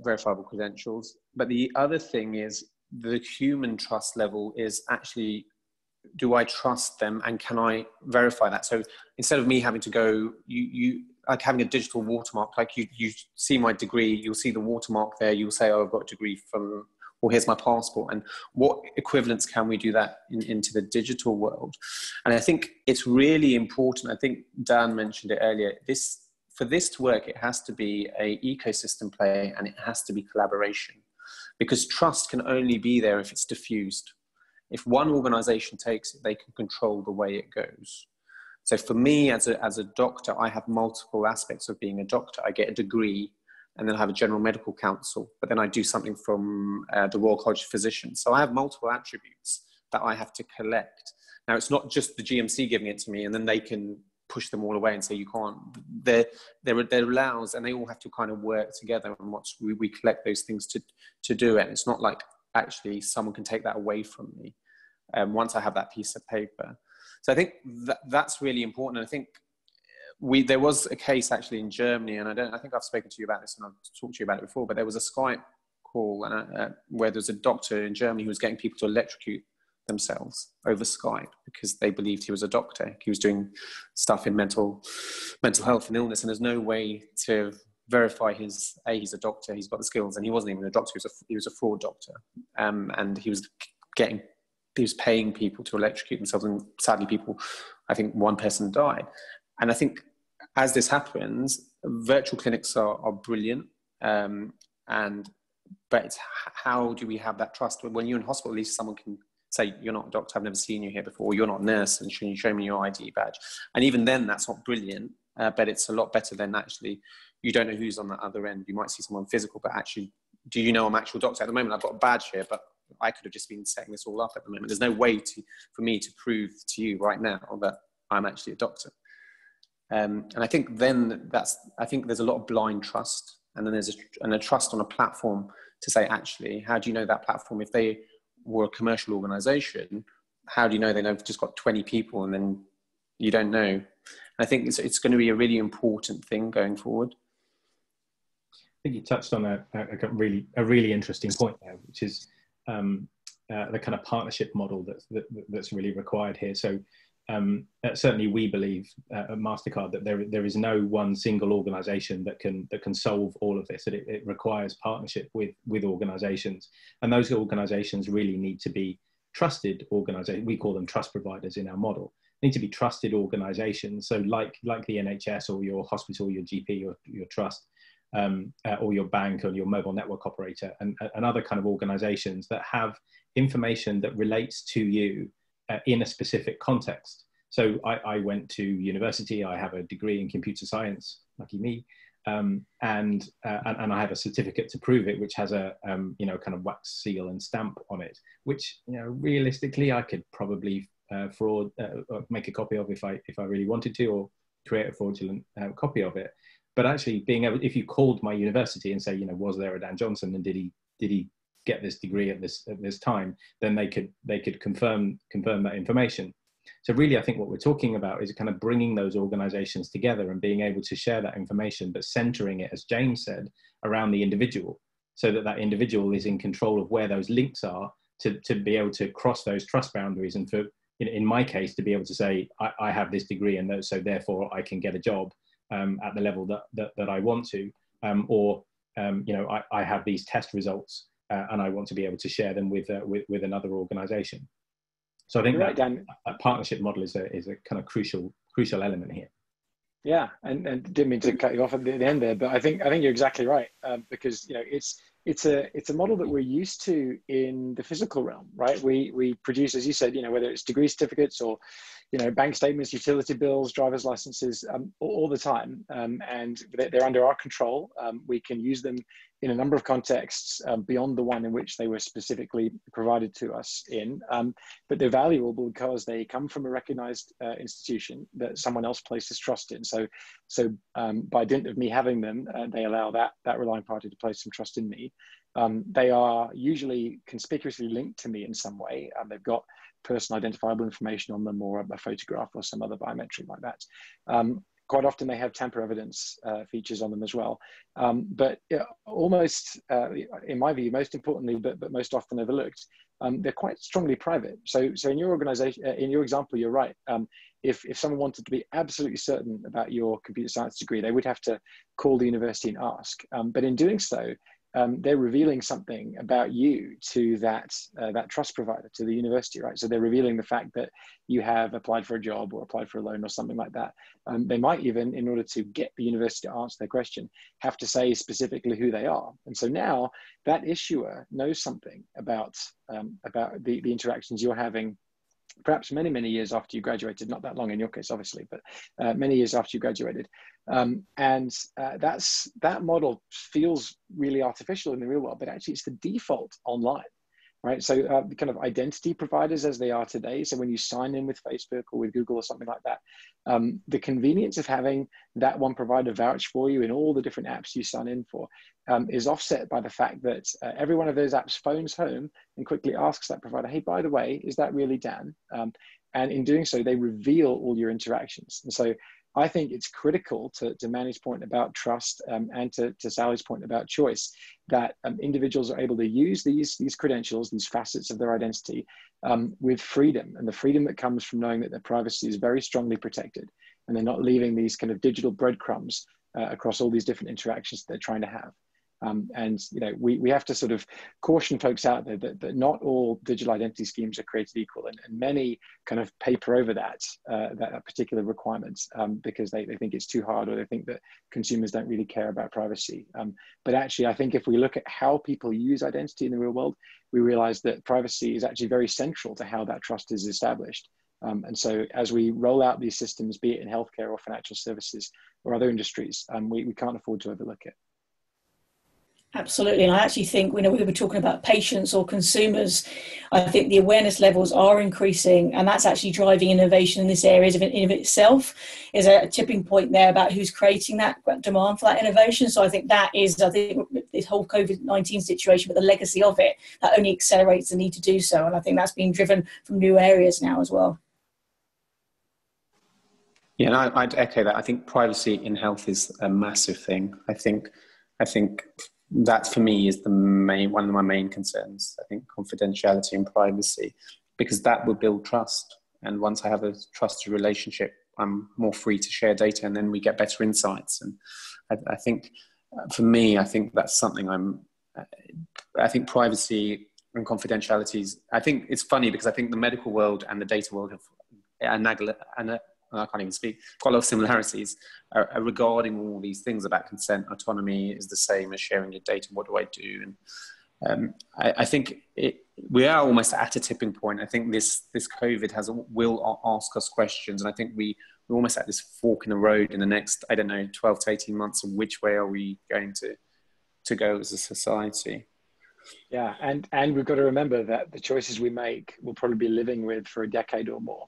verifiable credentials. But the other thing is the human trust level is actually, do I trust them and can I verify that? So instead of me having to go, you like having a digital watermark, like you see my degree, you'll see the watermark there, you'll say, oh, I've got a degree from, or here's my passport. And what equivalents can we do that into the digital world? And I think it's really important. I think Dan mentioned it earlier. For this to work, it has to be an ecosystem play, and it has to be collaboration, because trust can only be there if it's diffused. If one organization takes it, they can control the way it goes. So for me as a doctor, I have multiple aspects of being a doctor. I get a degree, and then I have a general medical council, but then I do something from the Royal College of Physicians. So I have multiple attributes that I have to collect. Now, it's not just the GMC giving it to me and then they can push them all away and say you can't. They're allows, and they all have to kind of work together. And we collect those things to do it. And it's not like actually someone can take that away from me once I have that piece of paper. So I think that's really important. And I think there was a case actually in Germany, and I think I've spoken to you about this and I've talked to you about it before, but there was a Skype call where there was a doctor in Germany who was getting people to electrocute themselves over Skype because they believed he was a doctor. He was doing stuff in mental health and illness, and there's no way to verify he's a doctor, he's got the skills, and he wasn't even a doctor, he was a fraud doctor. And he was paying people to electrocute themselves, and sadly I think one person died. And I think as this happens, virtual clinics are brilliant, but it's how do we have that trust? When you're in hospital, at least someone can say, you're not a doctor, I've never seen you here before, or you're not a nurse, and can you show me your ID badge? And even then, that's not brilliant, but it's a lot better than actually, you don't know who's on the other end. You might see someone physical, but actually, do you know I'm actual doctor? At the moment, I've got a badge here, but I could have just been setting this all up at the moment. There's no way for me to prove to you right now that I'm actually a doctor. And I think I think there's a lot of blind trust, and then there's a trust on a platform to say, actually, how do you know that platform? If they were a commercial organization, how do you know they've just got 20 people and then you don't know? And I think it's going to be a really important thing going forward. I think you touched on a really interesting point there, which is the kind of partnership model that's really required here. So certainly we believe at MasterCard that there is no one single organization that can solve all of this, that it requires partnership with organizations, and those organizations really need to be trusted organizations. We call them trust providers in our model. They need to be trusted organizations. So like the NHS or your hospital, your GP, your trust, or your bank or your mobile network operator, and other kind of organizations that have information that relates to you in a specific context. So I went to university, I have a degree in computer science, lucky me, and I have a certificate to prove it, which has a kind of wax seal and stamp on it, which realistically I could probably make a copy of if I really wanted to, or create a fraudulent copy of it. But actually being able, if you called my university and say, was there a Dan Johnson, and did he get this degree at this time, then they could confirm that information. So really, I think what we're talking about is kind of bringing those organizations together and being able to share that information, but centering it, as James said, around the individual, so that individual is in control of where those links are to be able to cross those trust boundaries. And for, in my case, to be able to say, I have this degree, and so therefore I can get a job at the level that I want to, or I have these test results and I want to be able to share them with another organization. So I think right, Dan. A partnership model is a kind of crucial element here. Yeah, and didn't mean to cut you off at the end there, but I think you're exactly right, because it's a model that we're used to in the physical realm, right? We produce, as you said, whether it's degree certificates or bank statements, utility bills, driver's licenses, all the time, and they're under our control. We can use them in a number of contexts beyond the one in which they were specifically provided to us in, but they're valuable because they come from a recognized institution that someone else places trust in. So by dint of me having them, they allow that relying party to place some trust in me. They are usually conspicuously linked to me in some way. They've got personal identifiable information on them, or a photograph or some other biometric like that. Quite often they have tamper evidence features on them as well. But almost, in my view, most importantly, but most often overlooked, they're quite strongly private. So in your organization, in your example, you're right. If someone wanted to be absolutely certain about your computer science degree, they would have to call the university and ask. But in doing so, they're revealing something about you to that trust provider, to the university, right? So they're revealing the fact that you have applied for a job or applied for a loan or something like that. They might even, in order to get the university to answer their question, have to say specifically who they are. And so now that issuer knows something about the interactions you're having, perhaps many, many years after you graduated, not that long in your case, obviously, but many years after you graduated. And that model feels really artificial in the real world, but actually it's the default online. right? So the kind of identity providers as they are today. So when you sign in with Facebook or with Google or something like that, the convenience of having that one provider vouch for you in all the different apps you sign in for is offset by the fact that every one of those apps phones home and quickly asks that provider, hey, by the way, is that really Dan? And in doing so, they reveal all your interactions. And so I think it's critical to Manny's point about trust and to Sally's point about choice, that individuals are able to use these credentials, these facets of their identity with freedom, and the freedom that comes from knowing that their privacy is very strongly protected and they're not leaving these kind of digital breadcrumbs across all these different interactions that they're trying to have. And we have to sort of caution folks out there that not all digital identity schemes are created equal, and many kind of paper over that particular requirement because they think it's too hard, or they think that consumers don't really care about privacy. But actually, I think if we look at how people use identity in the real world, we realize that privacy is actually very central to how that trust is established. And so as we roll out these systems, be it in healthcare or financial services or other industries, we can't afford to overlook it. Absolutely. And I actually think, whether we're talking about patients or consumers, I think the awareness levels are increasing, and that's actually driving innovation in this area in of itself. Is a tipping point there about who's creating that demand for that innovation. So I think this whole COVID-19 situation, with the legacy of it, that only accelerates the need to do so. And I think that's being driven from new areas now as well. Yeah, and I'd echo that. I think privacy in health is a massive thing. I think that for me is one of my main concerns. I think confidentiality and privacy, because that will build trust. And once I have a trusted relationship, I'm more free to share data, and then we get better insights. And I think for me, I think that's something I think privacy and confidentiality I think it's funny because I think the medical world and the data world I can't even speak, quite a lot of similarities regarding all these things about consent. Autonomy is the same as sharing your data. What do I do? And I think we are almost at a tipping point. I think this COVID will ask us questions. And I think we're almost at this fork in the road in the next, 12 to 18 months of which way are we going to go as a society. Yeah, and we've got to remember that the choices we make will probably be living with for a decade or more,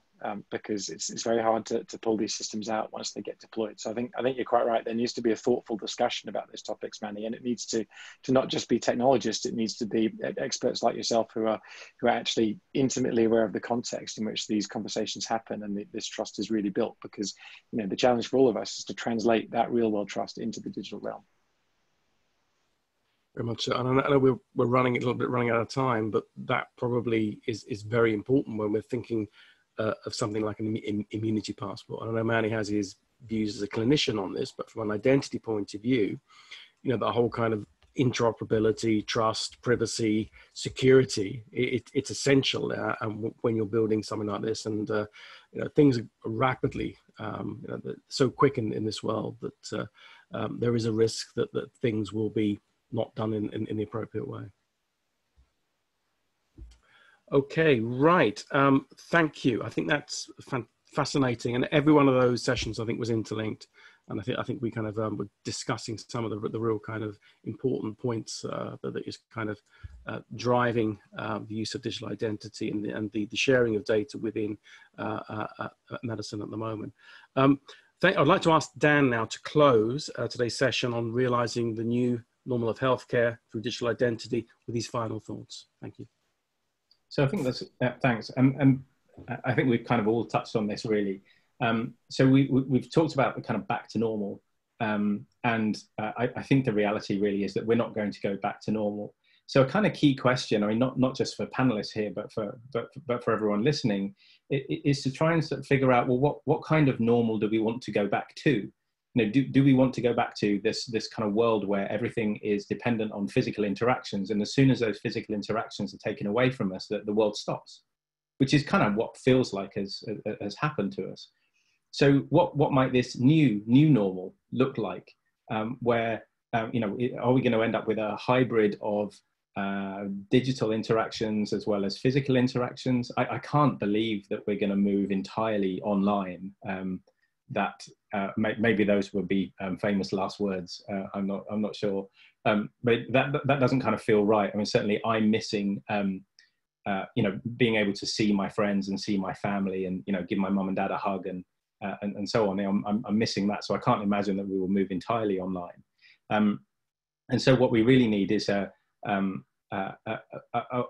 because it's very hard to pull these systems out once they get deployed. So I think you're quite right. There needs to be a thoughtful discussion about those topics, Manny, and it needs to not just be technologists. It needs to be experts like yourself who are actually intimately aware of the context in which these conversations happen and this trust is really built. Because the challenge for all of us is to translate that real world trust into the digital realm. Very much so. And I know we're running out of time, but that probably is very important when we're thinking of something like an immunity passport. I know Manny has his views as a clinician on this, but from an identity point of view, the whole kind of interoperability, trust, privacy, security, it's essential when you're building something like this. And things are rapidly so quick in this world that there is a risk that things will be not done in the appropriate way. Okay, right. Thank you. I think that's fascinating, and every one of those sessions I think was interlinked, and I think we kind of were discussing some of the real kind of important points that is kind of driving the use of digital identity and the sharing of data within medicine at the moment. I'd like to ask Dan now to close today's session on realizing the new normal of healthcare through digital identity with these final thoughts. Thank you. So I think that's, thanks. And I think we've kind of all touched on this really. So we've talked about the kind of back to normal. And I think the reality really is that we're not going to go back to normal. So a kind of key question, I mean, not just for panelists here, but for everyone listening, is to try and sort of figure out, well, what kind of normal do we want to go back to? Do we want to go back to this kind of world where everything is dependent on physical interactions, and as soon as those physical interactions are taken away from us, the world stops, which is kind of what feels like has happened to us. So what might this new normal look like? Where are we going to end up with a hybrid of digital interactions as well as physical interactions? I can't believe that we're going to move entirely online. Maybe those would be famous last words. I'm not sure, but that doesn't kind of feel right. I mean, certainly I'm missing you know, being able to see my friends and see my family and, you know, give my mum and dad a hug and so on. I'm missing that. So I can't imagine that we will move entirely online. And so what we really need is a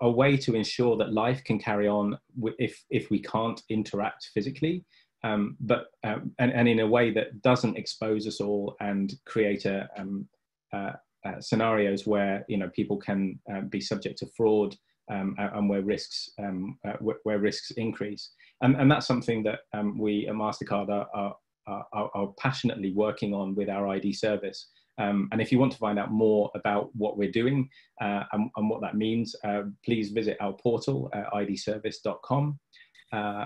way to ensure that life can carry on if we can't interact physically, but in a way that doesn't expose us all and create scenarios where, you know, people can be subject to fraud and where risks increase. And that's something that we at MasterCard are passionately working on with our ID service. And if you want to find out more about what we're doing and what that means, please visit our portal, idservice.com,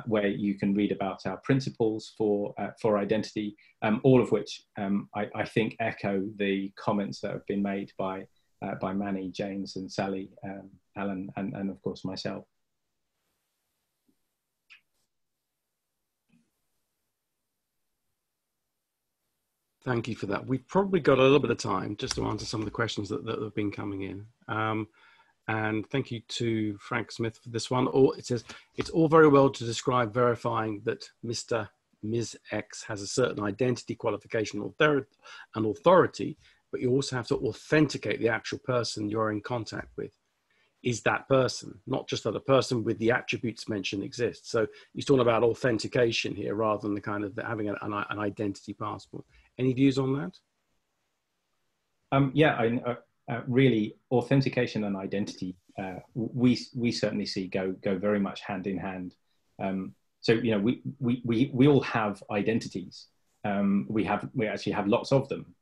where you can read about our principles for identity, all of which I think echo the comments that have been made by Manny, James, and Sally, Alan, and of course myself. Thank you for that. We've probably got a little bit of time just to answer some of the questions that have been coming in. And thank you to Frank Smith for this one. It says, it's all very well to describe verifying that Mr. Ms. X has a certain identity, qualification, and authority, but you also have to authenticate the actual person you're in contact with. Is that person, not just that a person with the attributes mentioned exists. So you're talking about authentication here rather than the kind of having an identity passport. Any views on that? Yeah, really, authentication and identity, we certainly see go very much hand in hand. So, you know, we all have identities. We actually have lots of them.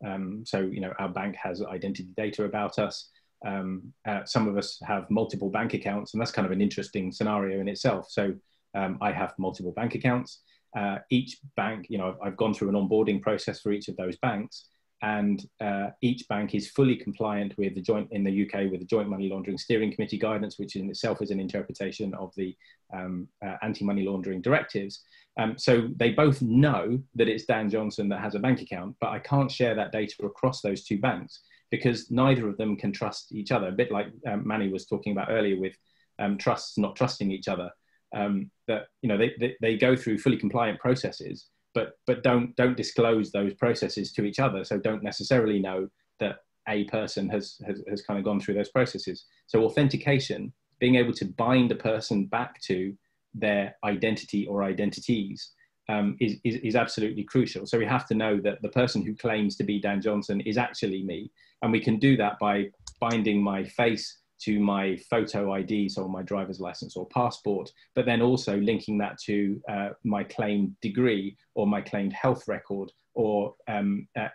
So, you know, our bank has identity data about us. Some of us have multiple bank accounts, and that's kind of an interesting scenario in itself. So I have multiple bank accounts. Each bank, you know, I've gone through an onboarding process for each of those banks, and each bank is fully compliant with in the UK with the Joint Money Laundering Steering Committee guidance, which in itself is an interpretation of the anti-money laundering directives. So they both know that it's Dan Johnson that has a bank account, but I can't share that data across those two banks because neither of them can trust each other. A bit like Manny was talking about earlier with trusts not trusting each other. That, you know, they go through fully compliant processes, but don't disclose those processes to each other. So don't necessarily know that a person has kind of gone through those processes. So authentication, being able to bind a person back to their identity or identities is absolutely crucial. So we have to know that the person who claims to be Dan Johnson is actually me. And we can do that by binding my face to my photo ID, so my driver's license or passport, but then also linking that to my claimed degree or my claimed health record or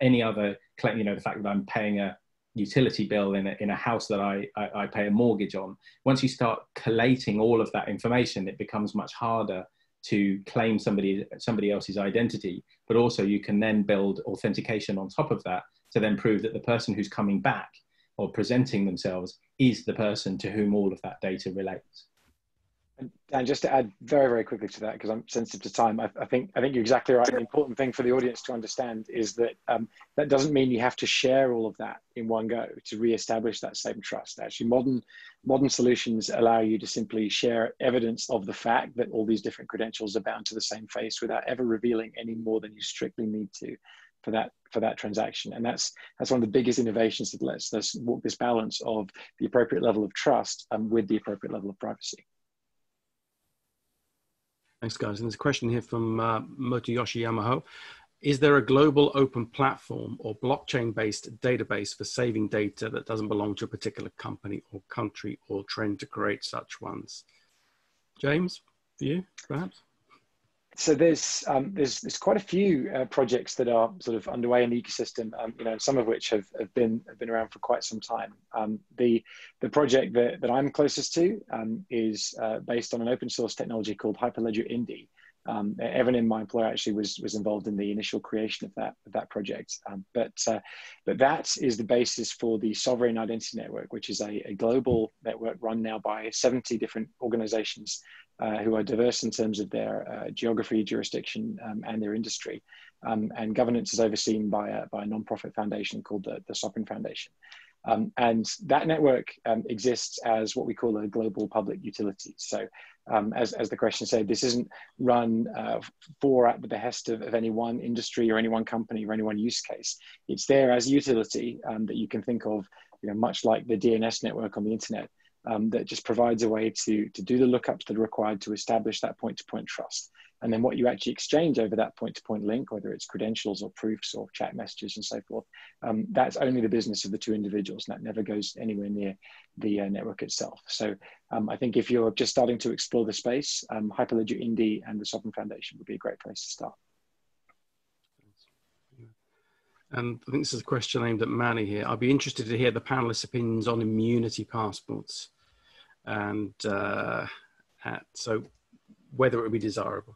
any other claim, you know, the fact that I'm paying a utility bill in a house that I pay a mortgage on. Once you start collating all of that information, it becomes much harder to claim somebody else's identity, but also you can then build authentication on top of that to then prove that the person who's coming back or presenting themselves is the person to whom all of that data relates. And just to add very, very quickly to that, because I'm sensitive to time, I think you're exactly right. The important thing for the audience to understand is that that doesn't mean you have to share all of that in one go to reestablish that same trust. Actually, modern solutions allow you to simply share evidence of the fact that all these different credentials are bound to the same face without ever revealing any more than you strictly need to for that transaction. And that's one of the biggest innovations that lets us walk this balance of the appropriate level of trust with the appropriate level of privacy. Thanks, guys. And there's a question here from Motoyoshi Yamaho. Is there a global open platform or blockchain-based database for saving data that doesn't belong to a particular company or country, or trend to create such ones? James, for you, perhaps? So there's quite a few projects that are sort of underway in the ecosystem, you know, some of which have been around for quite some time. The project that I'm closest to is based on an open source technology called Hyperledger Indy. Evan, my employer, actually was involved in the initial creation of that project. But that is the basis for the Sovereign Identity Network, which is a global network run now by 70 different organizations who are diverse in terms of their geography, jurisdiction, and their industry. And governance is overseen by a nonprofit foundation called the Sovereign Foundation. And that And that network exists as what we call a global public utility. So as the question said, this isn't run at the behest of any one industry or any one company or any one use case. It's there as a utility that you can think of, much like the DNS network on the internet, that just provides a way to do the lookups that are required to establish that point-to-point trust. And then what you actually exchange over that point-to-point link, whether it's credentials or proofs or chat messages and so forth, that's only the business of the two individuals, and that never goes anywhere near the network itself. So I think if you're just starting to explore the space, Hyperledger Indy and the Sovereign Foundation would be a great place to start. And I think this is a question aimed at Manny here. I'd be interested to hear the panelists' opinions on immunity passports, and so whether it would be desirable.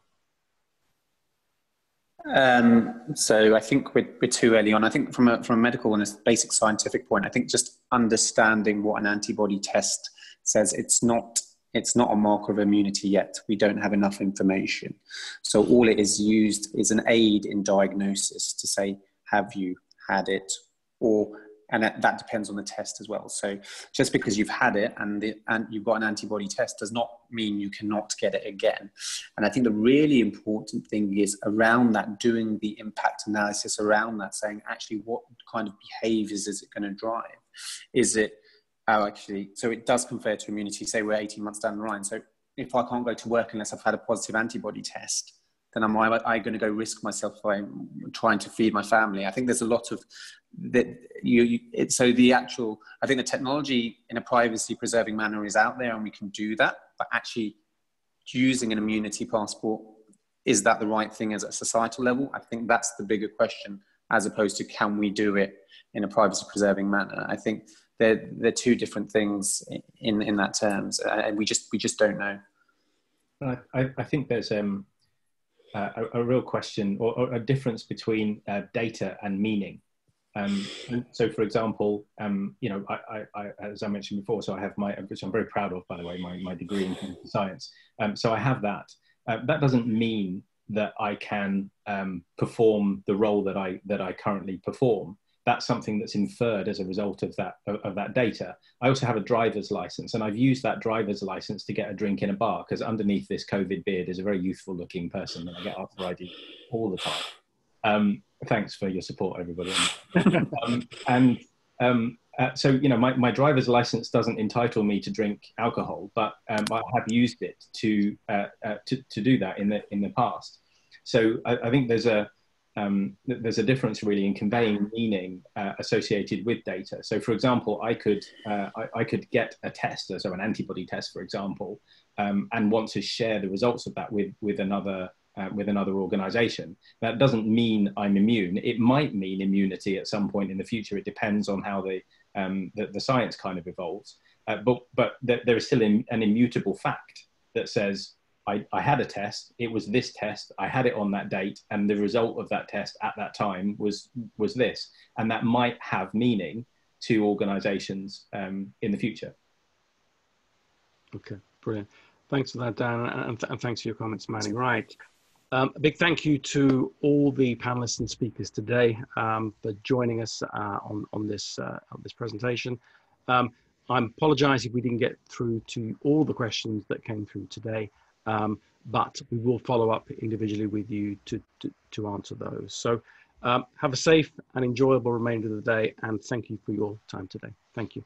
So I think we're too early on. I think from a medical and a basic scientific point, I think just understanding what an antibody test says, it's not a marker of immunity yet. We don't have enough information. So all it is used is an aid in diagnosis to say, have you had it? And that depends on the test as well. So just because you've had it and you've got an antibody test does not mean you cannot get it again. And I think the really important thing is around that, doing the impact analysis around that, saying actually what kind of behaviors is it going to drive? Is it, so it does confer to immunity, say we're 18 months down the line. So if I can't go to work unless I've had a positive antibody test, then am I going to go risk myself by trying to feed my family? I think there's a lot of that. I think the technology in a privacy preserving manner is out there and we can do that, but actually using an immunity passport, is that the right thing as a societal level? I think that's the bigger question, as opposed to can we do it in a privacy preserving manner? I think they're two different things in that terms, and we just don't know. I think there's a real question or a difference between data and meaning. And so, for example, I as I mentioned before, so I have which I'm very proud of, by the way, my degree in computer science. So I have that. That doesn't mean that I can perform the role that I currently perform. That's something that's inferred as a result of that data. I also have a driver's license, and I've used that driver's license to get a drink in a bar, because underneath this COVID beard is a very youthful looking person that I get asked for ID all the time. Thanks for your support, everybody. So, my driver's license doesn't entitle me to drink alcohol, but I have used it to do that in the past. So I think there's a difference really in conveying meaning associated with data. So, for example, I could get a test, so an antibody test, for example, and want to share the results of that with another organization. That doesn't mean I'm immune. It might mean immunity at some point in the future. It depends on how the science kind of evolves. But there is still an immutable fact that says, I had a test, it was this test, I had it on that date, and the result of that test at that time was this. And that might have meaning to organizations in the future. Okay, brilliant. Thanks for that, Dan, and thanks for your comments, Manny. Right. A big thank you to all the panelists and speakers today for joining us on this presentation. I apologize if we didn't get through to all the questions that came through today, but we will follow up individually with you to answer those. So have a safe and enjoyable remainder of the day, and thank you for your time today. Thank you.